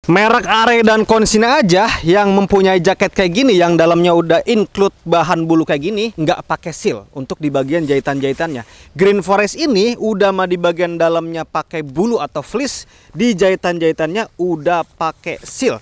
Merek Are dan Konsina aja yang mempunyai jaket kayak gini, yang dalamnya udah include bahan bulu kayak gini, nggak pakai seal untuk di bagian jahitan-jahitannya. Green Forest ini udah mah di bagian dalamnya pakai bulu atau fleece, di jahitan-jahitannya udah pakai seal.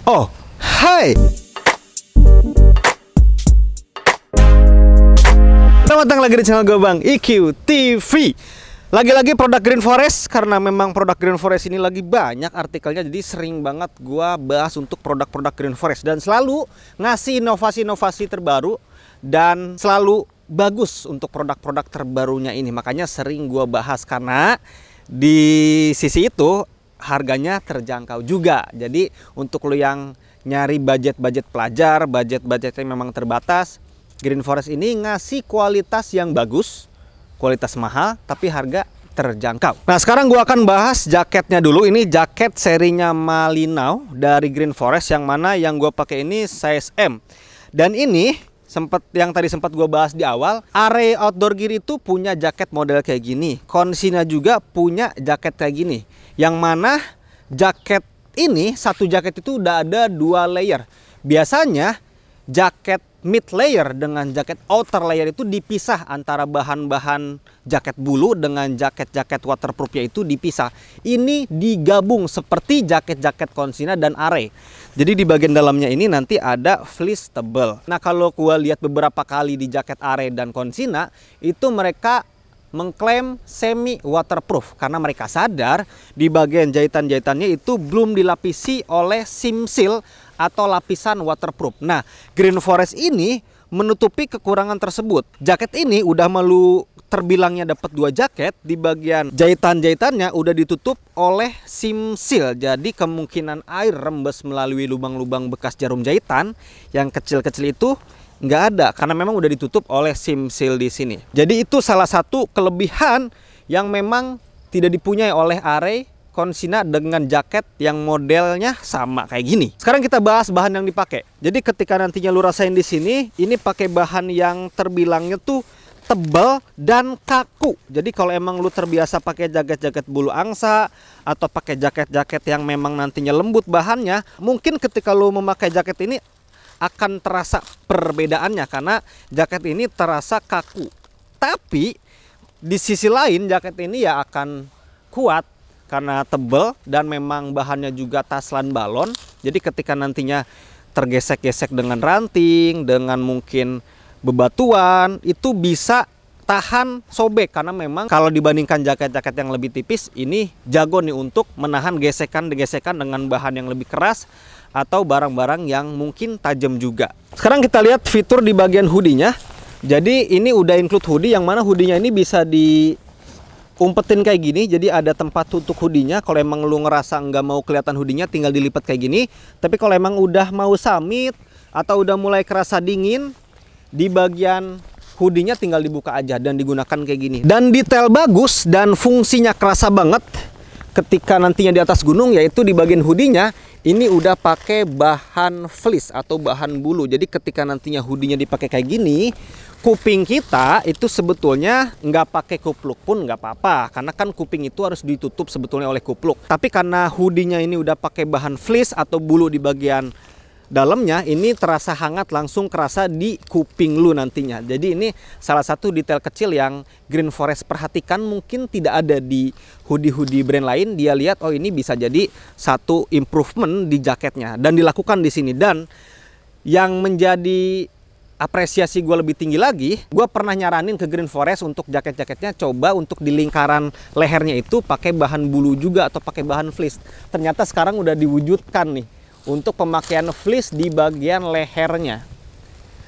Oh, hai. Selamat datang lagi di channel gue Bang IQ TV. Lagi-lagi produk Green Forest, karena memang produk Green Forest ini lagi banyak artikelnya, jadi sering banget gua bahas untuk produk-produk Green Forest dan selalu ngasih inovasi-inovasi terbaru dan selalu bagus untuk produk-produk terbarunya ini. Makanya sering gua bahas karena di sisi itu harganya terjangkau juga. Jadi untuk lo yang nyari budget-budget pelajar, budget-budgetnya memang terbatas, Green Forest ini ngasih kualitas yang bagus, kualitas mahal, tapi harga terjangkau. Nah, sekarang gua akan bahas jaketnya dulu. Ini jaket serinya Malinau dari Green Forest, yang mana yang gua pakai ini size M. Dan ini yang tadi sempat gua bahas di awal, Are Outdoor Gear itu punya jaket model kayak gini. Konsina juga punya jaket kayak gini. Yang mana jaket ini, satu jaket itu udah ada 2 layer. Biasanya jaket mid layer dengan jaket outer layer itu dipisah, antara bahan-bahan jaket bulu dengan jaket-jaket waterproofnya itu dipisah. Ini digabung seperti jaket-jaket Konsina dan Are. Jadi di bagian dalamnya ini nanti ada fleece tebal. Nah, kalau gua lihat beberapa kali di jaket Are dan Konsina, itu mereka mengklaim semi waterproof karena mereka sadar di bagian jahitan-jahitannya itu belum dilapisi oleh seam seal atau lapisan waterproof. Nah, Green Forest ini menutupi kekurangan tersebut. Jaket ini udah malu terbilangnya dapat 2 jaket, di bagian jahitan-jahitannya udah ditutup oleh seam seal. Jadi kemungkinan air rembes melalui lubang-lubang bekas jarum jahitan yang kecil-kecil itu nggak ada karena memang udah ditutup oleh seam seal di sini. Jadi itu salah satu kelebihan yang memang tidak dipunyai oleh Are Konsina dengan jaket yang modelnya sama kayak gini. Sekarang kita bahas bahan yang dipakai. Jadi ketika nantinya lu rasain di sini, ini pakai bahan yang terbilangnya tuh tebal dan kaku. Jadi kalau emang lu terbiasa pakai jaket-jaket bulu angsa atau pakai jaket-jaket yang memang nantinya lembut bahannya, mungkin ketika lu memakai jaket ini akan terasa perbedaannya karena jaket ini terasa kaku. Tapi di sisi lain jaket ini ya akan kuat karena tebal dan memang bahannya juga taslan balon. Jadi ketika nantinya tergesek-gesek dengan ranting, dengan mungkin bebatuan, itu bisa tahan sobek karena memang kalau dibandingkan jaket-jaket yang lebih tipis, ini jago nih untuk menahan gesekan-gesekan dengan bahan yang lebih keras atau barang-barang yang mungkin tajam juga. Sekarang kita lihat fitur di bagian hoodie-nya. Jadi ini udah include hoodie, yang mana hoodie-nya ini bisa diumpetin kayak gini. Jadi ada tempat tutup hoodie-nya. Kalau emang lu ngerasa nggak mau kelihatan hoodie-nya, tinggal dilipat kayak gini. Tapi kalau emang udah mau summit atau udah mulai kerasa dingin, di bagian hoodie-nya tinggal dibuka aja dan digunakan kayak gini. Dan detail bagus dan fungsinya kerasa banget ketika nantinya di atas gunung, yaitu di bagian hoodie-nya ini udah pakai bahan fleece atau bahan bulu. Jadi ketika nantinya hoodie-nya dipakai kayak gini, kuping kita itu sebetulnya nggak pakai kupluk pun nggak apa-apa, karena kan kuping itu harus ditutup sebetulnya oleh kupluk. Tapi karena hoodie-nya ini udah pakai bahan fleece atau bulu di bagian dalamnya, ini terasa hangat, langsung kerasa di kuping lu nantinya. Jadi ini salah satu detail kecil yang Green Forest perhatikan, mungkin tidak ada di hoodie-hoodie brand lain. Dia lihat, oh ini bisa jadi satu improvement di jaketnya dan dilakukan di sini. Dan yang menjadi apresiasi gue lebih tinggi lagi, gue pernah nyaranin ke Green Forest untuk jaket-jaketnya coba untuk di lingkaran lehernya itu pakai bahan bulu juga atau pakai bahan fleece. Ternyata sekarang udah diwujudkan nih untuk pemakaian fleece di bagian lehernya.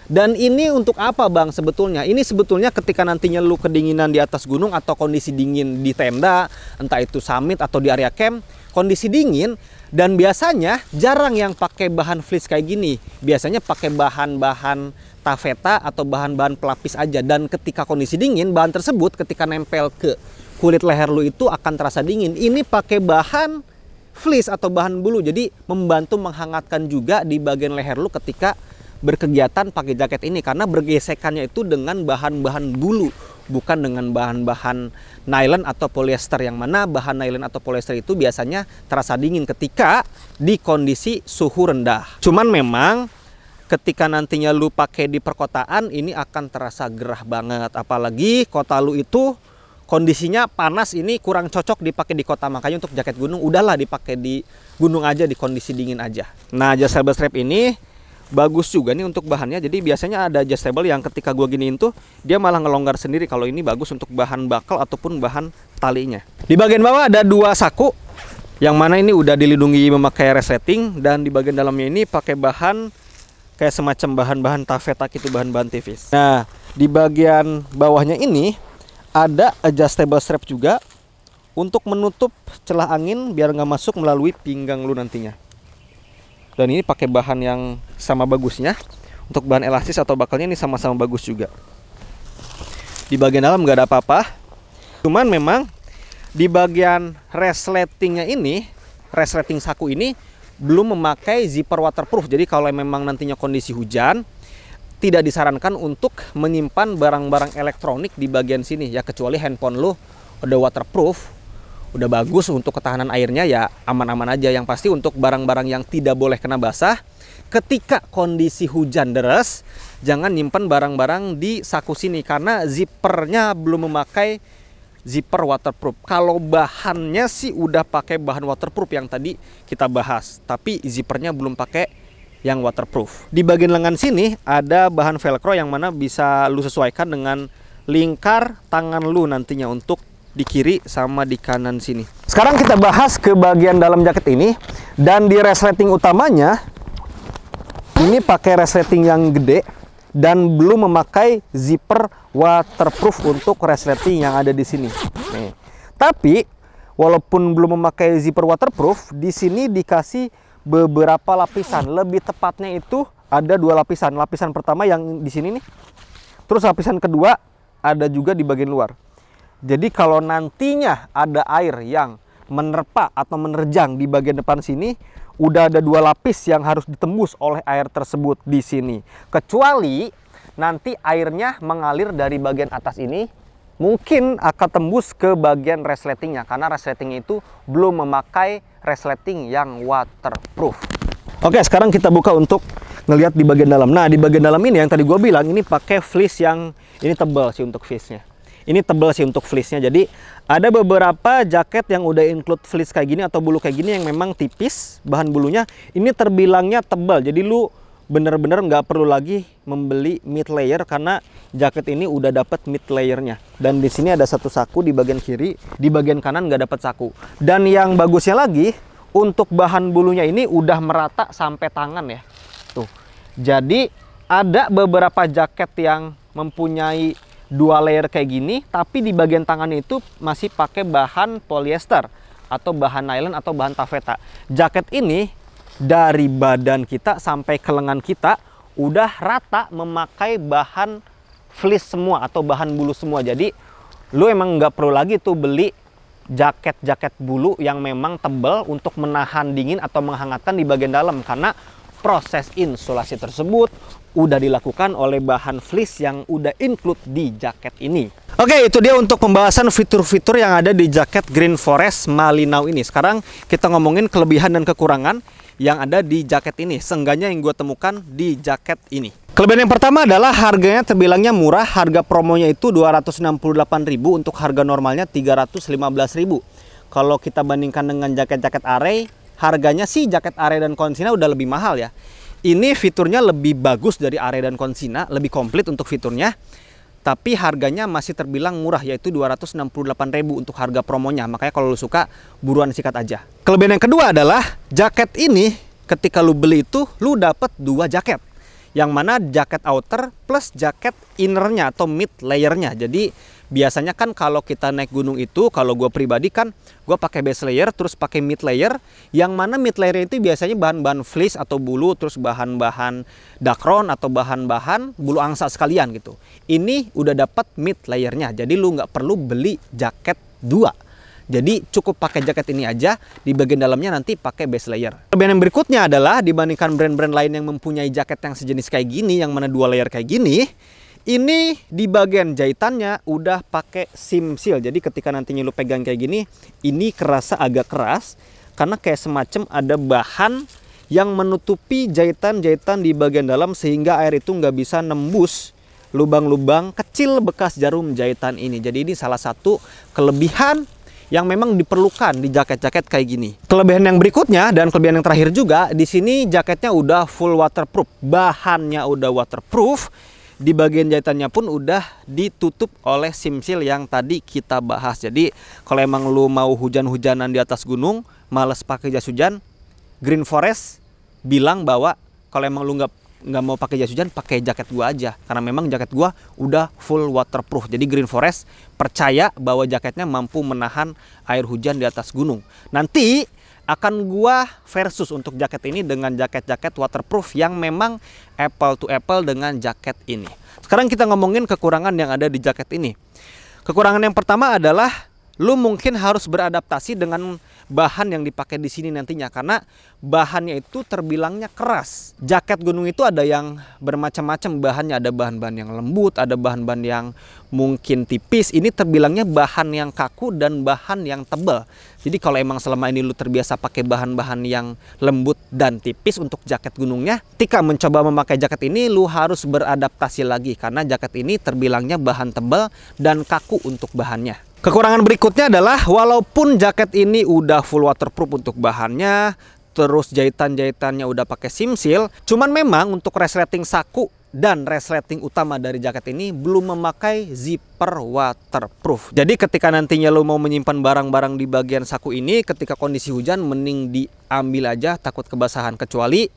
Dan ini untuk apa Bang sebetulnya? Ini sebetulnya ketika nantinya lu kedinginan di atas gunung atau kondisi dingin di tenda, entah itu summit atau di area camp, kondisi dingin, dan biasanya jarang yang pakai bahan fleece kayak gini. Biasanya pakai bahan-bahan taffeta atau bahan-bahan pelapis aja. Dan ketika kondisi dingin, bahan tersebut ketika nempel ke kulit leher lu itu akan terasa dingin. Ini pakai bahan fleece atau bahan bulu, jadi membantu menghangatkan juga di bagian leher lu ketika berkegiatan pakai jaket ini, karena bergesekannya itu dengan bahan-bahan bulu, bukan dengan bahan-bahan nylon atau polyester, yang mana bahan nylon atau polyester itu biasanya terasa dingin ketika di kondisi suhu rendah. Cuman memang ketika nantinya lu pakai di perkotaan ini akan terasa gerah banget, apalagi kota lu itu kondisinya panas, ini kurang cocok dipakai di kota. Makanya untuk jaket gunung udahlah dipakai di gunung aja, di kondisi dingin aja. Nah, adjustable strap ini bagus juga nih untuk bahannya. Jadi biasanya ada adjustable yang ketika gua giniin tuh dia malah ngelonggar sendiri. Kalau ini bagus untuk bahan bakal ataupun bahan talinya. Di bagian bawah ada dua saku, yang mana ini udah dilindungi memakai resleting, dan di bagian dalamnya ini pakai bahan kayak semacam bahan-bahan taffeta gitu, bahan-bahan tipis. Nah, di bagian bawahnya ini ada adjustable strap juga untuk menutup celah angin biar nggak masuk melalui pinggang lu nantinya. Dan ini pakai bahan yang sama bagusnya. Untuk bahan elastis atau bakalnya ini sama-sama bagus juga. Di bagian dalam nggak ada apa-apa. Cuman memang di bagian resletingnya ini, resleting saku ini belum memakai zipper waterproof. Jadi kalau memang nantinya kondisi hujan, tidak disarankan untuk menyimpan barang-barang elektronik di bagian sini ya, kecuali handphone lu udah waterproof, udah bagus untuk ketahanan airnya, ya aman-aman aja. Yang pasti untuk barang-barang yang tidak boleh kena basah, ketika kondisi hujan deras, jangan nyimpan barang-barang di saku sini karena zippernya belum memakai zipper waterproof. Kalau bahannya sih udah pakai bahan waterproof yang tadi kita bahas, tapi zippernya belum pakai yang waterproof. Di bagian lengan sini ada bahan velcro yang mana bisa lu sesuaikan dengan lingkar tangan lu nantinya untuk di kiri sama di kanan sini. Sekarang kita bahas ke bagian dalam jaket ini, dan di resleting utamanya ini pakai resleting yang gede dan belum memakai zipper waterproof untuk resleting yang ada di sini. Nih. Tapi walaupun belum memakai zipper waterproof, di sini dikasih beberapa lapisan. Lebih tepatnya itu ada dua lapisan. Lapisan pertama yang di sini nih. Terus lapisan kedua ada juga di bagian luar. Jadi kalau nantinya ada air yang menerpa atau menerjang di bagian depan sini, udah ada dua lapis yang harus ditembus oleh air tersebut di sini. Kecuali nanti airnya mengalir dari bagian atas ini, mungkin akan tembus ke bagian resletingnya, karena resletingnya itu belum memakai resleting yang waterproof. Oke, sekarang kita buka untuk ngelihat di bagian dalam. Nah, di bagian dalam ini yang tadi gue bilang, ini pakai fleece yang ini tebal sih untuk fleece-nya. Ini tebal sih untuk fleece-nya. Jadi ada beberapa jaket yang udah include fleece kayak gini atau bulu kayak gini yang memang tipis bahan bulunya. Ini terbilangnya tebal. Jadi lu bener-bener nggak perlu lagi membeli mid layer karena jaket ini udah dapet mid layernya. Dan di sini ada satu saku di bagian kiri, di bagian kanan nggak dapet saku. Dan yang bagusnya lagi, untuk bahan bulunya ini udah merata sampai tangan ya. Tuh. Jadi ada beberapa jaket yang mempunyai dua layer kayak gini, tapi di bagian tangannya itu masih pakai bahan polyester atau bahan nylon atau bahan taffeta. Jaket ini dari badan kita sampai ke lengan kita udah rata memakai bahan fleece semua atau bahan bulu semua. Jadi lu emang nggak perlu lagi tuh beli jaket-jaket bulu yang memang tebal untuk menahan dingin atau menghangatkan di bagian dalam, karena proses insulasi tersebut udah dilakukan oleh bahan fleece yang udah include di jaket ini. Oke, itu dia untuk pembahasan fitur-fitur yang ada di jaket Green Forest Malinau ini. Sekarang kita ngomongin kelebihan dan kekurangan yang ada di jaket ini, seenggaknya yang gue temukan di jaket ini. Kelebihan yang pertama adalah harganya terbilangnya murah. Harga promonya itu 268.000, untuk harga normalnya 315.000. Kalau kita bandingkan dengan jaket-jaket Arey, harganya sih jaket Arey dan Konsina udah lebih mahal ya. Ini fiturnya lebih bagus dari Arey dan Konsina, lebih komplit untuk fiturnya. Tapi harganya masih terbilang murah, yaitu 268.000 untuk harga promonya. Makanya kalau lu suka, buruan sikat aja. Kelebihan yang kedua adalah jaket ini ketika lu beli itu lu dapet dua jaket. Yang mana jaket outer plus jaket innernya atau mid layernya. Jadi biasanya kan kalau kita naik gunung itu, kalau gue pribadi kan gue pakai base layer terus pakai mid layer, yang mana mid layer itu biasanya bahan-bahan fleece atau bulu, terus bahan-bahan dakron atau bahan-bahan bulu angsa sekalian gitu. Ini udah dapat mid layernya, jadi lu nggak perlu beli jaket dua. Jadi cukup pakai jaket ini aja, di bagian dalamnya nanti pakai base layer. Kelebihan yang berikutnya adalah dibandingkan brand-brand lain yang mempunyai jaket yang sejenis kayak gini, yang mana dua layer kayak gini, Ini di bagian jahitannya udah pakai sim seal. Jadi ketika nantinya lu pegang kayak gini, ini kerasa agak keras karena kayak semacam ada bahan yang menutupi jahitan-jahitan di bagian dalam sehingga air itu nggak bisa nembus lubang-lubang kecil bekas jarum jahitan ini. Jadi ini salah satu kelebihan yang memang diperlukan di jaket-jaket kayak gini. Kelebihan yang berikutnya dan kelebihan yang terakhir juga, di sini jaketnya udah full waterproof. Bahannya udah waterproof. Di bagian jahitannya pun udah ditutup oleh sim seal yang tadi kita bahas. Jadi kalau emang lu mau hujan-hujanan di atas gunung, males pakai jas hujan, Green Forest bilang bahwa kalau emang lu nggak mau pakai jas hujan, pakai jaket gua aja. Karena memang jaket gua udah full waterproof. Jadi Green Forest percaya bahwa jaketnya mampu menahan air hujan di atas gunung. Nanti akan gua versus untuk jaket ini dengan jaket-jaket waterproof yang memang apple to apple dengan jaket ini. Sekarang kita ngomongin kekurangan yang ada di jaket ini. Kekurangan yang pertama adalah lu mungkin harus beradaptasi dengan bahan yang dipakai di sini nantinya, karena bahannya itu terbilangnya keras. Jaket gunung itu ada yang bermacam-macam bahannya, ada bahan-bahan yang lembut, ada bahan-bahan yang mungkin tipis. Ini terbilangnya bahan yang kaku dan bahan yang tebal. Jadi kalau emang selama ini lu terbiasa pakai bahan-bahan yang lembut dan tipis untuk jaket gunungnya, ketika mencoba memakai jaket ini lu harus beradaptasi lagi karena jaket ini terbilangnya bahan tebal dan kaku untuk bahannya. Kekurangan berikutnya adalah walaupun jaket ini udah full waterproof untuk bahannya, terus jahitan-jahitannya udah pakai sim seal, cuman memang untuk resleting saku dan resleting utama dari jaket ini belum memakai zipper waterproof. Jadi ketika nantinya lo mau menyimpan barang-barang di bagian saku ini, ketika kondisi hujan mending diambil aja, takut kebasahan. Kecuali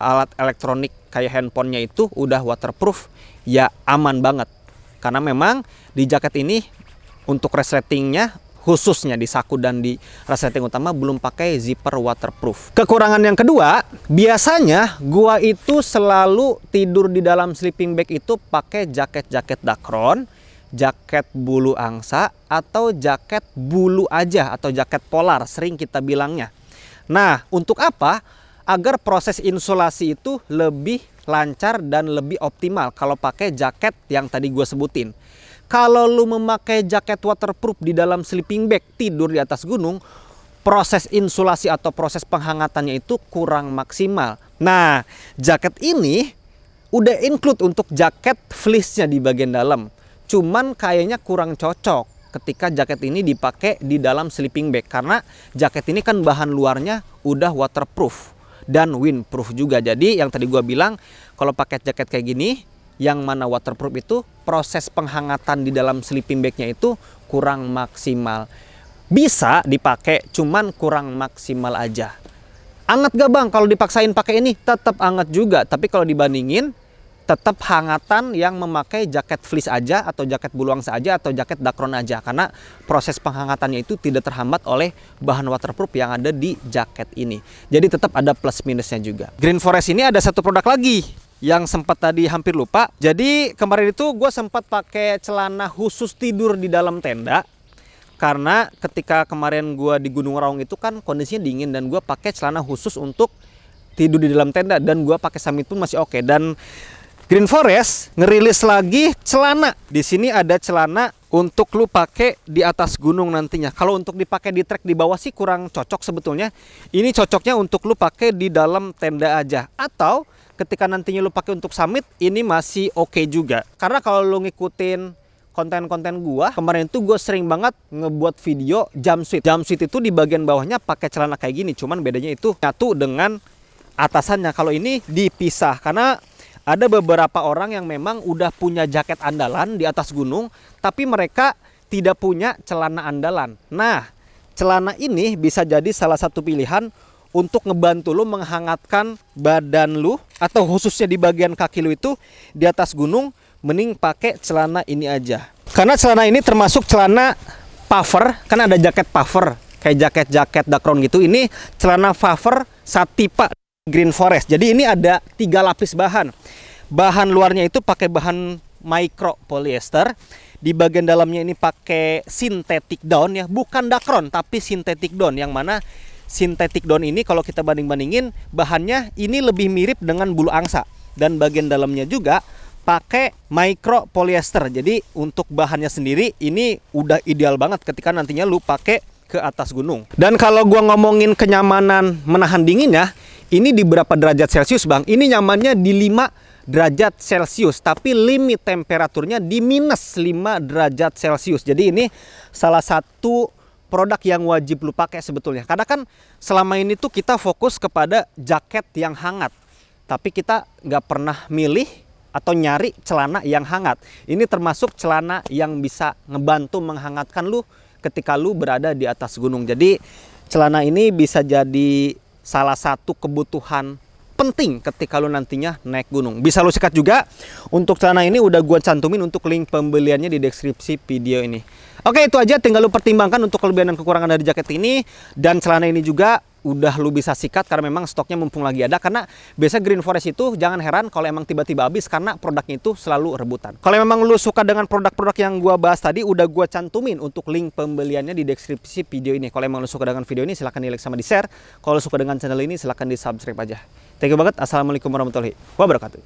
alat elektronik kayak handphonenya itu udah waterproof, ya aman banget. Karena memang di jaket ini untuk resletingnya, khususnya di saku dan di resleting utama, belum pakai zipper waterproof. Kekurangan yang kedua, biasanya gua itu selalu tidur di dalam sleeping bag itu pakai jaket-jaket dakron, jaket bulu angsa, atau jaket bulu aja atau jaket polar, sering kita bilangnya. Nah, untuk apa? Agar proses insulasi itu lebih lancar dan lebih optimal kalau pakai jaket yang tadi gue sebutin. Kalau lu memakai jaket waterproof di dalam sleeping bag tidur di atas gunung, proses insulasi atau proses penghangatannya itu kurang maksimal. Nah, jaket ini udah include untuk jaket fleece-nya di bagian dalam. Cuman kayaknya kurang cocok ketika jaket ini dipakai di dalam sleeping bag. Karena jaket ini kan bahan luarnya udah waterproof dan windproof juga. Jadi yang tadi gua bilang, kalau pakai jaket kayak gini, yang mana waterproof itu proses penghangatan di dalam sleeping bagnya itu kurang maksimal. Bisa dipakai, cuman kurang maksimal aja. Anget gak bang kalau dipaksain pakai ini? Tetap anget juga, tapi kalau dibandingin tetap hangatan yang memakai jaket fleece aja atau jaket bulu angsa aja atau jaket dakron aja, karena proses penghangatannya itu tidak terhambat oleh bahan waterproof yang ada di jaket ini. Jadi tetap ada plus minusnya juga. Green Forest ini ada satu produk lagi yang sempat tadi hampir lupa. Jadi kemarin itu gue sempat pakai celana khusus tidur di dalam tenda, karena ketika kemarin gue di Gunung Raung itu kan kondisinya dingin dan gue pakai celana khusus untuk tidur di dalam tenda, dan gue pakai samit pun masih oke. Dan Green Forest ngerilis lagi celana. Di sini ada celana untuk lu pakai di atas gunung nantinya. Kalau untuk dipakai di trek di bawah sih kurang cocok sebetulnya. Ini cocoknya untuk lu pakai di dalam tenda aja, atau ketika nantinya lu pakai untuk summit, ini masih oke juga. Karena kalau lu ngikutin konten-konten gua, kemarin itu gue sering banget ngebuat video jumpsuit. Jumpsuit itu di bagian bawahnya pakai celana kayak gini, cuman bedanya itu nyatu dengan atasannya. Kalau ini dipisah, karena ada beberapa orang yang memang udah punya jaket andalan di atas gunung, tapi mereka tidak punya celana andalan. Nah, celana ini bisa jadi salah satu pilihan untuk ngebantu lu menghangatkan badan lu, atau khususnya di bagian kaki lu itu di atas gunung, mending pakai celana ini aja. Karena celana ini termasuk celana puffer, kan ada jaket puffer kayak jaket-jaket dakron gitu. Ini celana puffer Satipa Green Forest. Jadi ini ada 3 lapis bahan. Bahan luarnya itu pakai bahan micro polyester. Di bagian dalamnya ini pakai synthetic down ya, bukan dakron tapi synthetic down, yang mana synthetic down ini kalau kita banding-bandingin bahannya ini lebih mirip dengan bulu angsa, dan bagian dalamnya juga pakai micro polyester. Jadi untuk bahannya sendiri ini udah ideal banget ketika nantinya lu pakai ke atas gunung. Dan kalau gua ngomongin kenyamanan menahan dingin ya, ini di berapa derajat Celcius bang? Ini nyamannya di 5 derajat Celcius, tapi limit temperaturnya di minus 5 derajat Celcius. Jadi ini salah satu produk yang wajib lu pakai sebetulnya. Karena kan selama ini tuh kita fokus kepada jaket yang hangat, tapi kita nggak pernah milih atau nyari celana yang hangat. Ini termasuk celana yang bisa ngebantu menghangatkan lu ketika lu berada di atas gunung. Jadi celana ini bisa jadi salah satu kebutuhan penting ketika lu nantinya naik gunung. Bisa lu sikat juga. Untuk celana ini udah gua cantumin untuk link pembeliannya di deskripsi video ini. Oke, itu aja, tinggal lu pertimbangkan untuk kelebihan dan kekurangan dari jaket ini. Dan celana ini juga udah lu bisa sikat karena memang stoknya mumpung lagi ada. Karena biasa Green Forest itu jangan heran kalau emang tiba-tiba habis karena produknya itu selalu rebutan. Kalau memang lu suka dengan produk-produk yang gua bahas tadi, udah gua cantumin untuk link pembeliannya di deskripsi video ini. Kalau emang lu suka dengan video ini silahkan di like sama di share. Kalau lu suka dengan channel ini silahkan di subscribe aja. Thank you banget. Assalamualaikum warahmatullahi wabarakatuh.